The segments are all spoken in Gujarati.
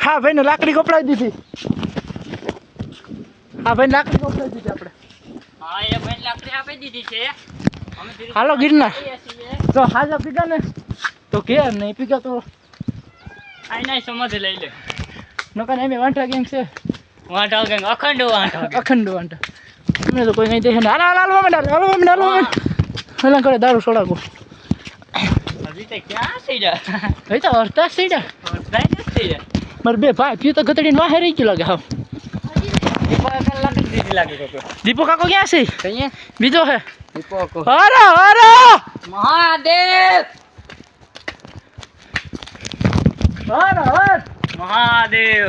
હા ભાઈ ને લાકડી કપડાવી દીધી. હા ભાઈ લાકડી કપડાવી દીધી આપણે. હા એ ભાઈ લાકડી આપી દીધી છે. હાલો ગિરનાર. તો હાજા પીગા ને તો કે નહીં પીગા તો આઈ સમાધિ લઈ લે. નકર એમ વાંટા ગેંગ છે. વાંટા ગેંગ અખંડ વાંટા. અખંડ વાંટા. અમને તો કોઈ નહીં દેખે ને. હાલો કરે દારૂ છોડાવો. હજી તો ક્યાં થઈ જાય? હવે તો અડધા થઈ જાય. અડધા જ થઈ જાય. મારે બે ભાઈ પીવું તો ગતડીને વાહે રહી ગયું લાગે. હા દીપો કાકો ક્યાં છે? બીજો હે અરે મહાદેવ મહાદેવ.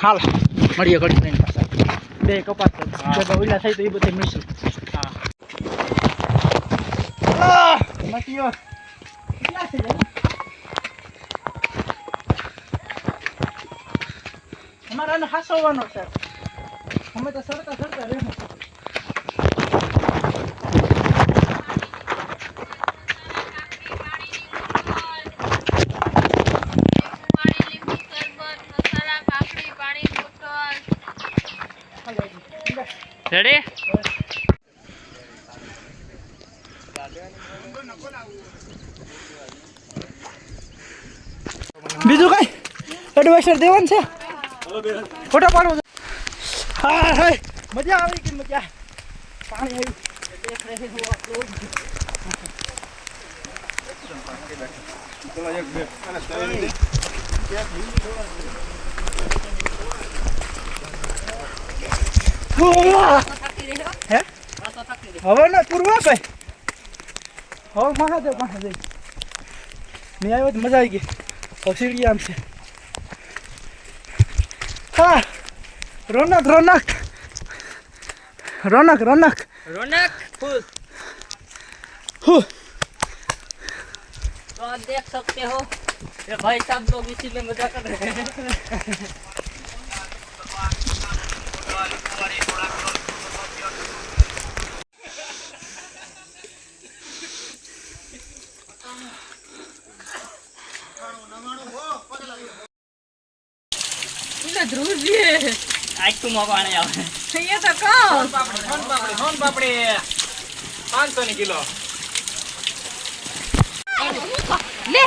હાલ મળીએ ઘડી બે કપાસ ઉલા થાય તો એ બધે મળશું. અમારે આને હાસવવાનો છે. અમે તો સરતા રહેવું. રેડી? બીજું કઈ એડવાઇસર દેવાનું છે? ફોટો પાડવો. હા હા મજા આવી કે મજા. પાણી હે હવે ના પૂરવા ભાઈ. હવે મહાદેવ પાસે જઈ મેં આવ્યો તો મજા આવી ગઈ. સીડી આમ છે. હા રોનક રોનક રોનક રોનક रोनक फुल हूँ तो आप देख सकते हो ये भाई साहब लोग इसी में मजा कर रहे हैं. आज तुम आने आओ ये तो कहो सोन पापड़ी 500 ની કિલો ले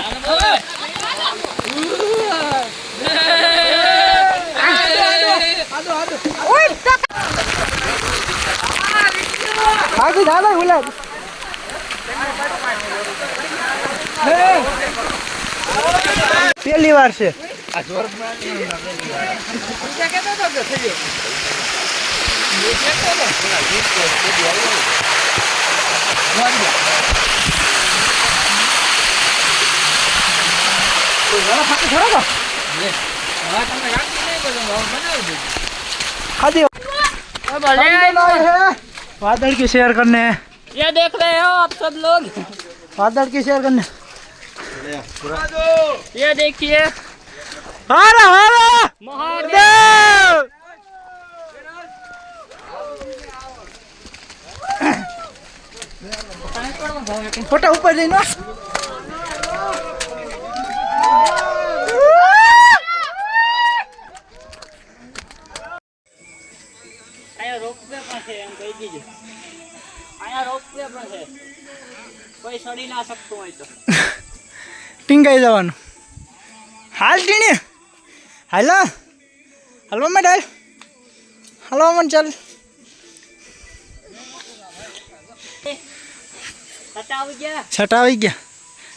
ओए आगे ज्यादा बोला पहली बार से आ जोर में क्या कहता था कि ये क्या था तो जरा खाते छोड़ा था ये हां तुमने रात नहीं को बनाओ दे खादी अब ले है बादल की शेयर करने. ये देख रहे हो आप सब लोग बादल की शेयर करने. ये देखिए हर हर महादेव फोटा ऊपर लेना. आया रोपवे पर है हम कह दीजिए आया रोपवे पर है कोई सड़ी ना सकतो હોય તો પિંગાઈ જવાનું. હાલ ટીણી હાલો હલવા માં ડાલ હલવા માં ચાલ. છટા આવી ગયા છટા આવી ગયા.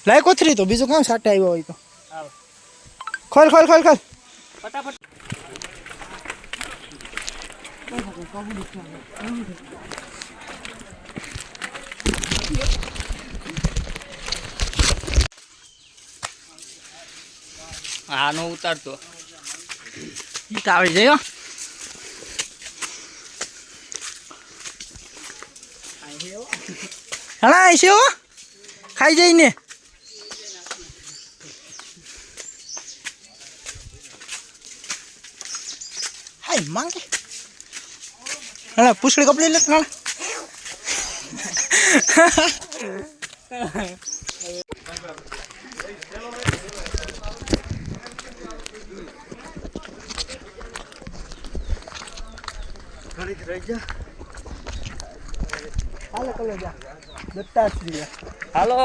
લાય કોથરી તો બીજું કામ છટા આવ્યો હોય તો આવો ખોલ ખોલ ખોલ ખોલ. ફટાફટ આનો ઉતારતો ઈ તો આવી જાય. હણા આઈશે હો ખાઈ જઈને. હાય માંગે હણા પૂછડી કપડી લે હણા હાલો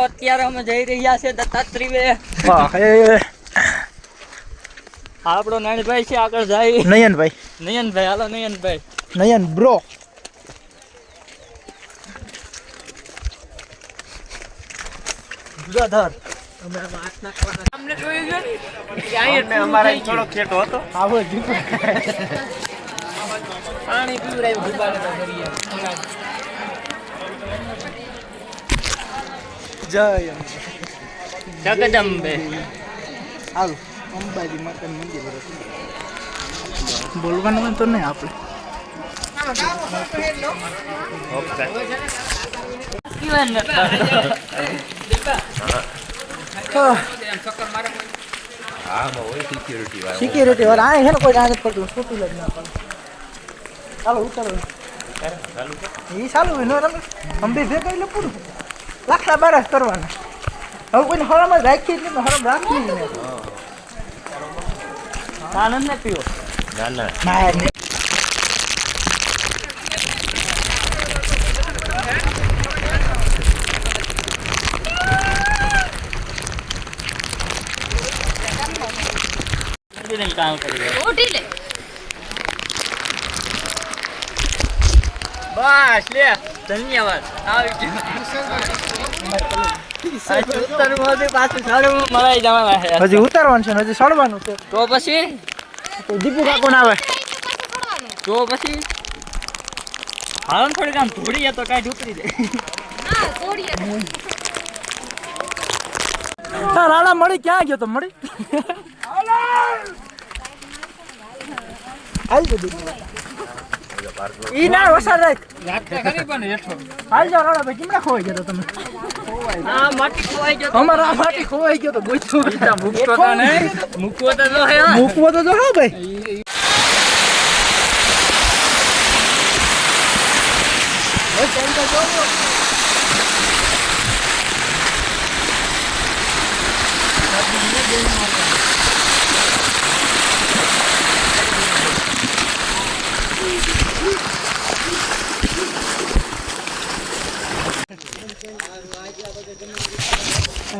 અત્યારે અમે જઈ રહ્યા છે દત્તાત્રેય. આપણો નાનભાઈ છે આગળ જાય. નયનભાઈ હાલો નયનભાઈ. નયન બ્રો ગુજાધર અમને જોઈ ગયો ને અમારા થોડો ખેટો હતો. આવો પાણી પીવડાવ્યું ડૂબાડે તો કરીએ. જય જગદંબે. હાલો અંબાજી માતાનું મંદિર બોલવાનું તો નહીં આપણે સિક્યુરિટી વાળા આ હેને કોઈ આને પડતું છોટું લગ ના પડે. ચાલો ઉતારો એ ચાલુ હોય નો રમે અંબી ભેગા એટલે પૂરું લાખલા બારસ કરવાના. હવે કોઈને હરામ જ રાખી જ નહીં હરામ રાખી જ નહીં. આનંદ ને પીવો. ના કામ કરી ઉઠી લે. બસ લે ધન્યવાદ. આવી ગયું. પાછું સારું મરાઈ જવાના છે. હજી ઉતારવાનું છે ને હજી સડવાનું છે. તો પછી તો દીપુ કાકો ના આવે તો પછી હાલ થોડીક આમ ધોડી તો કાંઈ ઉતરી જાય. હા થોડી હા રાણા મળી ક્યાં ગયો તો મળી હાલ તો દીપુ ઈ ના વસાર રાખ હાલ જાઓ રાણા ભાઈ કેમના ખોવાઈ ગયો તો તમે આ માટી ખોવાઈ ગયો. અમારો આ માટી ખોવાઈ ગયો તો ગોઈતો મૂકવો તો નહીં. મૂકવો તો જો હે. મૂકવો તો જો હા ભાઈ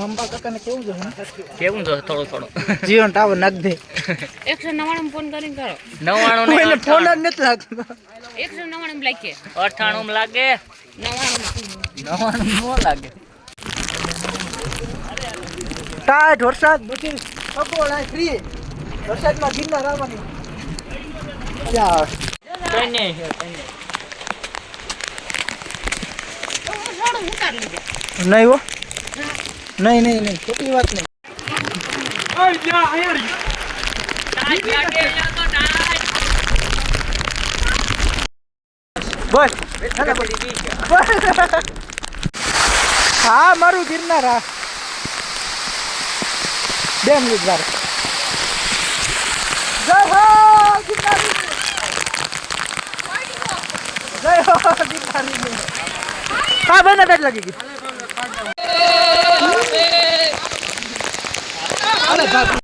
અંબા કાકાને કેવું છે કેવું છે થોડું થોડું જીવન ટાવર નાખ દે 199 ફોન કરીને કરો. 99 ને કોઈને ફોન જ નથી લાગતો 199 લાગે. 98 લાગે. 99 નો લાગે. ટાઈટ વરસાદ બધી સગવડ આ ફ્રી વરસાદમાં ગિરનાર આવવાની મજા આવે કઈ નહીં કઈ નહીં. થોડું ઉતાર લીધે. નહીં હો નહીં ખોટી વાત નહીં બસ હા મારું ગિરનાર હા 2 મિનિટ વાર જય હો ગિરનારી જય હો ગિરનારી હા ભાઈ ના લગી ગઈ